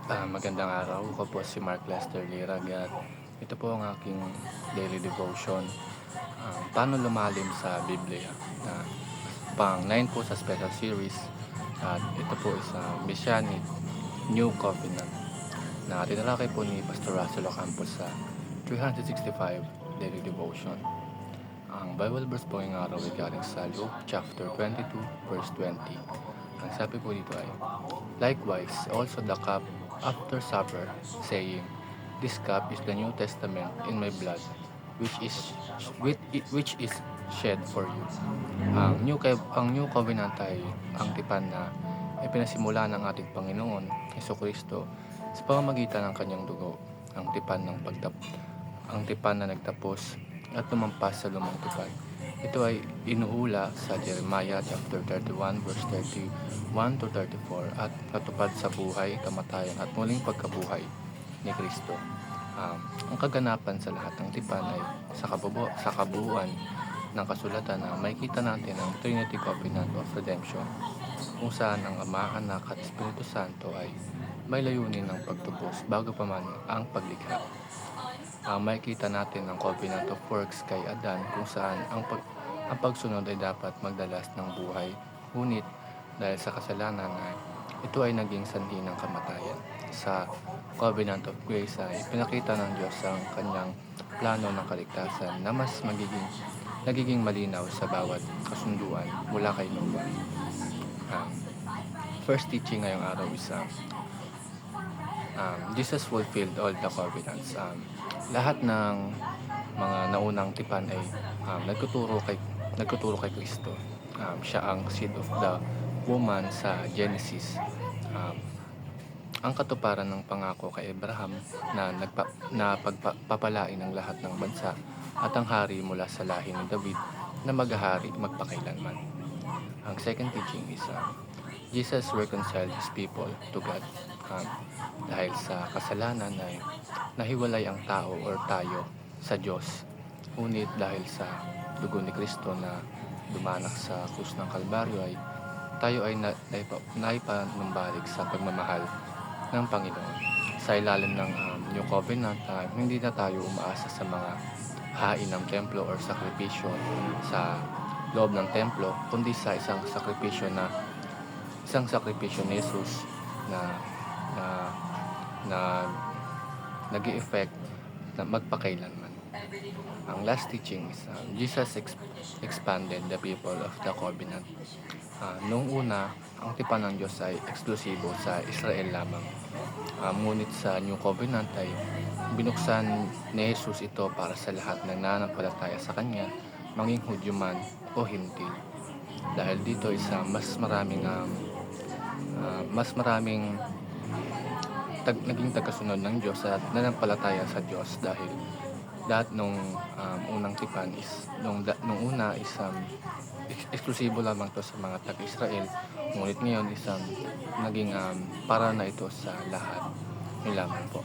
Magandang araw. Ako po si Mark Lester Lirag at ito po ang aking daily devotion. Paano lumalim sa Biblia na pang 9 po sa special series at ito po is Messianic New Covenant na tinalakay po ni Pastor Russell Ocampo sa 365 daily devotion. Ang Bible verse po ngayong araw ay galing sa Luke chapter 22 verse 20. Ang sabi po dito ay, "Likewise also the cup after supper, saying, This cup is the New Testament in my blood, which is shed for you." Ang New Covenant ay ang tipan na ipinasimula ng ating Panginoon Hesukristo sa pamamagitan ng kanyang dugo, ang ang tipan na nagtapos at lumampas sa lumang tipan. Ito ay inuula sa Jeremiah chapter 31 verse 31 to 34 at natupad sa buhay, kamatayan at muling pagkabuhay ni Kristo. Ang kaganapan sa lahat ng tipan ay sa kabuuan ng kasulatan na makikita natin ang Trinity Covenant of Redemption, kung saan ang Ama, Anak at Espiritu Santo ay may layunin ng pagtubos bago pa man ang paglikha. Makikita natin ang Covenant of Works kay Adan, kung saan ang pagsunod ay dapat magdalas ng buhay, ngunit dahil sa kasalanan ay ito ay naging sanhi ng kamatayan. Sa Covenant of Grace ay pinakita ng Diyos ang kanyang plano ng kaligtasan na mas nagiging malinaw sa bawat kasunduan mula kay Noah. First teaching ngayong araw is Jesus fulfilled all the covenants. Lahat ng mga naunang tipan ay nagtuturo kay Kristo. Siya ang seed of the woman sa Genesis. Ang katuparan ng pangako kay Abraham na pagpapalain ng lahat ng bansa at ang hari mula sa lahi ni David na maghahari magpakailanman. Ang second teaching is Jesus reconciled his people to God. Dahil sa kasalanan ay nahiwalay ang tao or tayo sa Diyos. Ngunit dahil sa dugo ni Kristo na dumanak sa krus ng Kalbaryo ay tayo ay naipanumbalik sa pagmamahal ng Panginoon. Sa ilalim ng New Covenant, hindi na tayo umaasa sa mga hain ng templo or sakripisyo sa loob ng templo, kundi sa isang sakripisyo ni Jesus na nag-i-effect na magpakailanman. Ang last teaching is Jesus expanded the people of the covenant. Noong una, ang tipan ng Diyos ay eksklusibo sa Israel lamang. Ngunit sa New Covenant ay binuksan ni Jesus ito para sa lahat ng nananampalataya sa Kanya, maging Hudyo man o Hintil. Dahil dito isa mas maraming naging tagasunod ng Diyos at nanampalataya sa Diyos, dahil lahat nung unang tipan is nung una is eksklusibo lamang to sa mga taga-Israel, ngunit ngayon is naging para na ito sa lahat. Yun lamang po.